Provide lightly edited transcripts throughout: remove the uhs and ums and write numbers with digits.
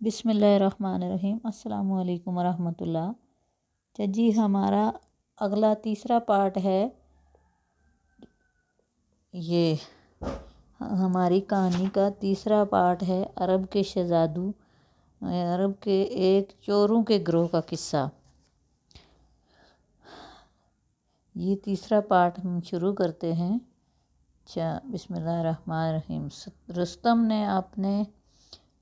بسم اللہ الرحمن الرحیم۔ السلام علیکم ورحمۃ اللہ۔ جی ہمارا اگلا تیسرا پارٹ ہے، یہ ہماری کہانی کا تیسرا پارٹ ہے عرب کے شہزادوں، عرب کے ایک چوروں کے گروہ کا قصہ۔ یہ تیسرا پارٹ ہم شروع کرتے ہیں۔ بسم اللہ الرحمن الرحیم۔ رستم نے اپنے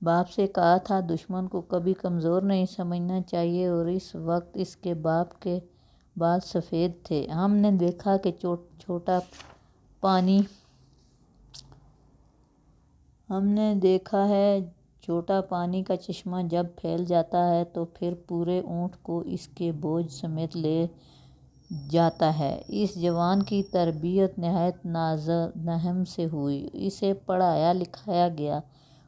باپ سے کہا تھا دشمن کو کبھی کمزور نہیں سمجھنا چاہیے، اور اس وقت اس کے باپ کے بال سفید تھے۔ ہم نے دیکھا کہ چھوٹا پانی کا چشمہ جب پھیل جاتا ہے تو پھر پورے اونٹ کو اس کے بوجھ سمیت لے جاتا ہے۔ اس جوان کی تربیت نہایت نظم سے ہوئی۔ اسے پڑھایا لکھایا گیا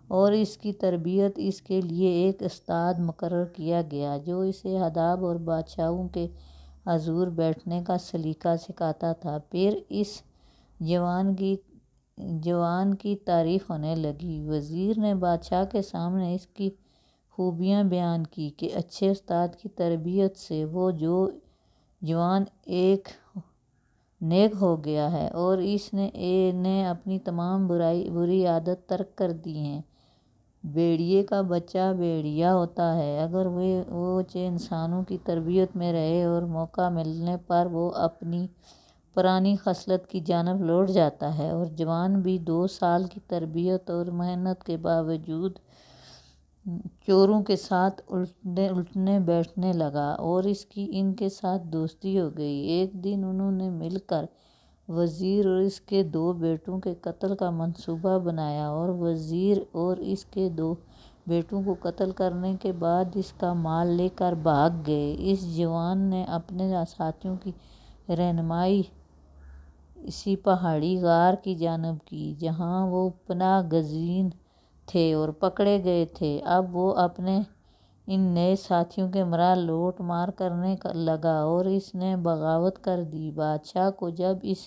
اور اس کی تربیت اس کے لیے ایک استاد مقرر کیا گیا جو اسے آداب اور بادشاہوں کے حضور بیٹھنے کا سلیقہ سکھاتا تھا۔ پھر اس جوان کی تعریف ہونے لگی۔ وزیر نے بادشاہ کے سامنے اس کی خوبیاں بیان کی کہ اچھے استاد کی تربیت سے وہ جوان ایک نیک ہو گیا ہے اور اس نے اپنی تمام بری عادت ترک کر دی ہے۔ بھیڑیے کا بچہ بھیڑیا ہوتا ہے، اگر وہ انسانوں کی تربیت میں رہے اور موقع ملنے پر وہ اپنی پرانی خصلت کی جانب لوٹ جاتا ہے۔ اور جوان بھی 2 سال کی تربیت اور محنت کے باوجود چوروں کے ساتھ اٹھنے بیٹھنے لگا اور اس کی ان کے ساتھ دوستی ہو گئی۔ ایک دن انہوں نے مل کر وزیر اور اس کے 2 بیٹوں کے قتل کا منصوبہ بنایا، اور وزیر اور اس کے 2 بیٹوں کو قتل کرنے کے بعد اس کا مال لے کر بھاگ گئے۔ اس جوان نے اپنے ساتھیوں کی رہنمائی اسی پہاڑی غار کی جانب کی جہاں وہ پناہ گزین تھے اور پکڑے گئے تھے۔ اب وہ اپنے ان نئے ساتھیوں کے ہمراہ لوٹ مار کرنے لگا اور اس نے بغاوت کر دی۔ بادشاہ کو جب اس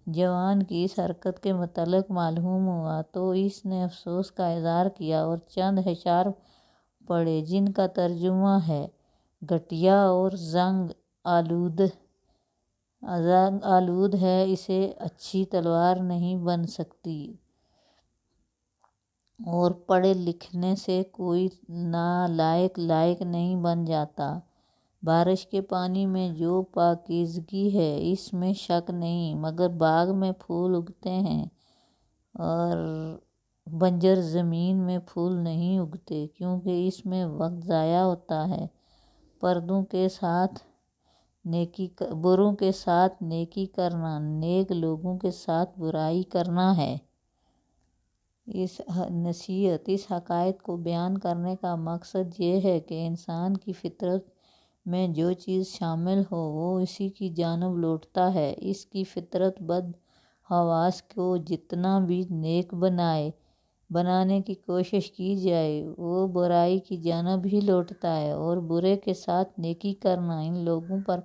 جوان کی اس حرکت کے متعلق معلوم ہوا تو اس نے افسوس کا اظہار کیا اور چند اشعار پڑھے جن کا ترجمہ ہے: گھٹیا اور زنگ آلود ہے، اسے اچھی تلوار نہیں بن سکتی، اور پڑھے لکھنے سے کوئی نالائق لائق نہیں بن جاتا۔ بارش کے پانی میں جو پاکیزگی ہے اس میں شک نہیں، مگر باغ میں پھول اگتے ہیں اور بنجر زمین میں پھول نہیں اگتے، کیونکہ اس میں وقت ضائع ہوتا ہے۔ بروں کے ساتھ نیکی کرنا نیک لوگوں کے ساتھ برائی کرنا ہے۔ اس حقائق کو بیان کرنے کا مقصد یہ ہے کہ انسان کی فطرت میں جو چیز شامل ہو وہ اسی کی جانب لوٹتا ہے۔ اس کی فطرت بدحواس کو جتنا بھی نیک بنانے کی کوشش کی جائے وہ برائی کی جانب ہی لوٹتا ہے، اور برے کے ساتھ نیکی کرنا ان لوگوں پر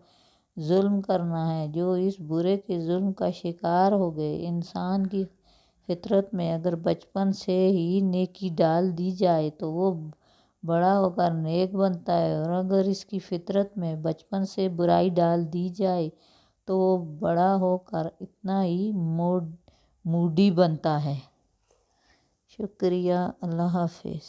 ظلم کرنا ہے جو اس برے کے ظلم کا شکار ہو گئے۔ انسان کی فطرت میں اگر بچپن سے ہی نیکی ڈال دی جائے تو وہ بڑا ہو کر نیک بنتا ہے، اور اگر اس کی فطرت میں بچپن سے برائی ڈال دی جائے تو وہ بڑا ہو کر اتنا ہی موڈی بنتا ہے۔ شکریہ، اللہ حافظ۔